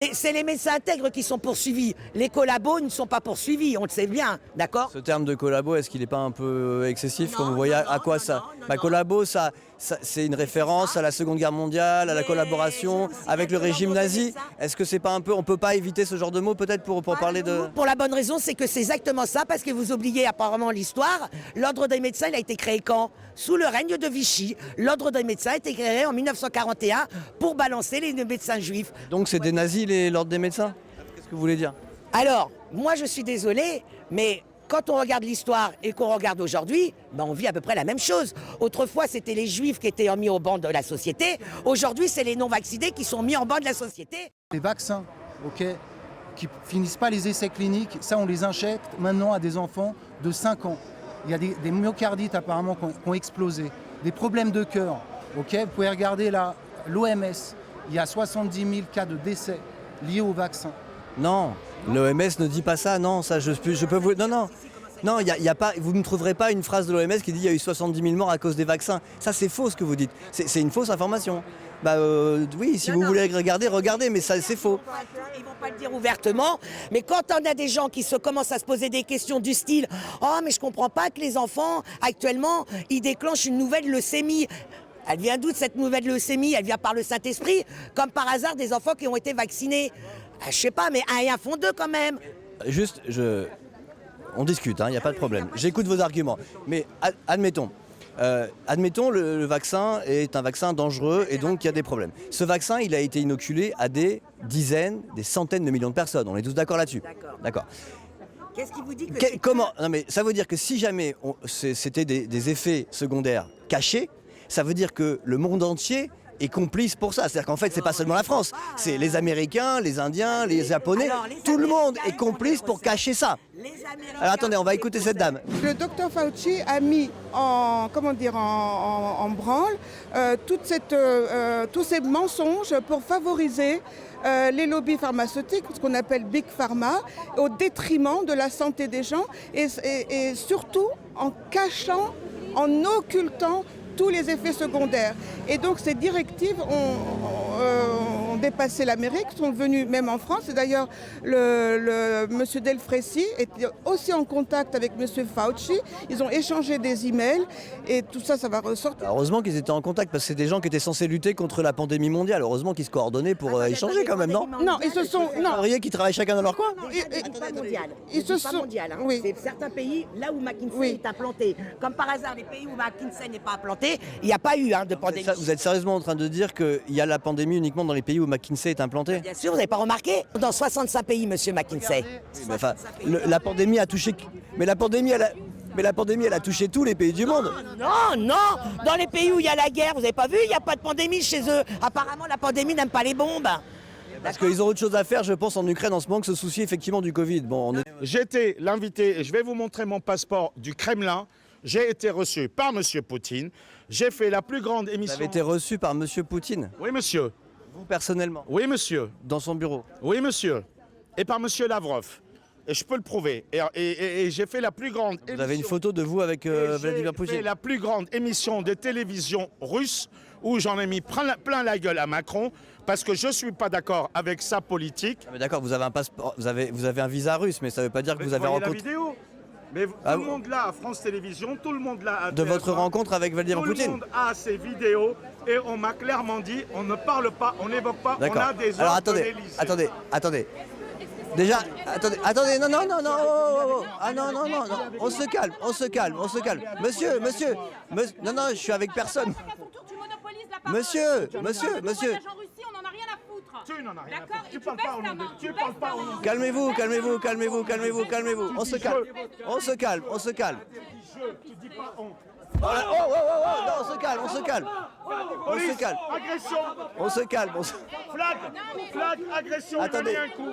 Et c'est les médecins intègres qui sont poursuivis. Les collabos ne sont pas poursuivis, on le sait bien, d'accord? Ce terme de collabo, est-ce qu'il n'est pas un peu excessif quand vous voyez à quoi ça... non. Collabo, c'est une référence à la Seconde Guerre mondiale, à la collaboration avec le régime nazi. Est-ce que c'est pas un peu... On peut pas éviter ce genre de mots peut-être pour parler de... Pour la bonne raison, c'est que c'est exactement ça, parce que vous oubliez apparemment l'histoire. L'ordre des médecins, il a été créé quand? Sous le règne de Vichy. L'ordre des médecins a été créé en 1941 pour balancer les médecins juifs. Donc c'est des nazis l'ordre des médecins? Qu'est-ce que vous voulez dire? Alors, moi je suis désolé, mais quand on regarde l'histoire et qu'on regarde aujourd'hui, on vit à peu près la même chose. Autrefois, c'était les juifs qui étaient mis au banc de la société. Aujourd'hui, c'est les non-vaccinés qui sont mis en banc de la société. Les vaccins, ok, qui finissent pas les essais cliniques, ça on les injecte maintenant à des enfants de 5 ans. Il y a des myocardites apparemment qui ont explosé, des problèmes de cœur. Ok, vous pouvez regarder là, l'OMS, il y a 70 000 cas de décès liés au vaccin. Non, l'OMS ne dit pas ça, non, ça je peux vous... Non, non, y a pas, vous ne trouverez pas une phrase de l'OMS qui dit qu'il y a eu 70 000 morts à cause des vaccins. Ça c'est faux ce que vous dites, c'est une fausse information. Oui, si vous voulez regarder, regardez, mais ça c'est faux. Ils vont pas le dire ouvertement, mais quand on a des gens qui commencent à se poser des questions du style « Oh, mais je comprends pas que les enfants, actuellement, ils déclenchent une nouvelle leucémie ». Elle vient d'où cette nouvelle leucémie? Elle vient par le Saint-Esprit, comme par hasard des enfants qui ont été vaccinés. Je sais pas, mais un et un font deux quand même. Juste, on discute, il n'y a pas de problème. J'écoute vos arguments, mais admettons. Admettons, le vaccin est un vaccin dangereux et donc il y a des problèmes. Ce vaccin, il a été inoculé à des dizaines, des centaines de millions de personnes. On est tous d'accord là-dessus? D'accord. Qu'est-ce qui vous dit que comment? Non mais ça veut dire que si jamais c'était des effets secondaires cachés, ça veut dire que le monde entier est complice pour ça. C'est-à-dire qu'en fait, c'est pas seulement la France, c'est les Américains, les Indiens, les Japonais, tout le monde est complice pour cacher ça. Alors attendez, on va écouter cette dame. Le docteur Fauci a mis en branle tous ces mensonges pour favoriser les lobbies pharmaceutiques, ce qu'on appelle Big Pharma, au détriment de la santé des gens et surtout en cachant, en occultant tous les effets secondaires. Et donc ces directives ont dépassé l'Amérique, sont venues même en France. Et d'ailleurs, monsieur Delfrécy était aussi en contact avec monsieur Fauci. Ils ont échangé des emails et tout ça, ça va ressortir. Heureusement qu'ils étaient en contact parce que c'est des gens qui étaient censés lutter contre la pandémie mondiale. Heureusement qu'ils se coordonnaient pour échanger quand même, non? Non, ils se sont... Vous voyez qu'ils travaillent chacun dans leur coin? Pas mondial. Ils se sont... mondial, hein. Oui. C'est certains pays, là où McKinsey Oui. est implanté. Comme par hasard, les pays où McKinsey n'est pas implanté, il n'y a pas eu de pandémie. Vous êtes sérieusement en train de dire qu'il y a la pandémie uniquement dans les pays où McKinsey est implanté? Bien sûr, vous n'avez pas remarqué? Dans 65 pays, monsieur McKinsey. Oui, mais enfin, la pandémie a touché... Mais la pandémie, elle a touché tous les pays du monde. Non, dans les pays où il y a la guerre, vous n'avez pas vu, il n'y a pas de pandémie chez eux. Apparemment, la pandémie n'aime pas les bombes. Parce qu'ils ont autre chose à faire, je pense, en Ukraine en ce moment que se soucier effectivement du Covid. Bon, J'étais l'invité, et je vais vous montrer mon passeport du Kremlin. J'ai été reçu par M. Poutine. J'ai fait la plus grande émission... Vous avez été reçu par M. Poutine? Oui, monsieur. Vous, personnellement? Oui, monsieur. Dans son bureau? Oui, monsieur. Et par M. Lavrov. Et je peux le prouver. Et j'ai fait la plus grande émission... Vous avez une photo de vous avec Vladimir Poutine? J'ai fait la plus grande émission de télévision russe où j'en ai mis plein la gueule à Macron parce que je ne suis pas d'accord avec sa politique. Ah mais d'accord, vous avez un passeport, vous avez un visa russe, mais ça ne veut pas dire que vous avez rencontré... rencontré... la vidéo. Mais tout le monde là à France Télévisions, tout le monde là à De votre rencontre avec Vladimir Poutine? Tout le monde a ces vidéos et on m'a clairement dit on ne parle pas, on n'évoque pas, on a des Alors ordres de l'Élysée. attendez. Déjà, attendez, non. Oh. Ah non, on se calme. Monsieur, non, je suis avec personne. Monsieur. Tu n'en as rien à foutre. Tu parles pas au nom de... Calmez-vous. On se calme. Tu dis pas on. Non, on se calme. Police, agression. On se calme. Flag, agression, Attendez. donnez un coup.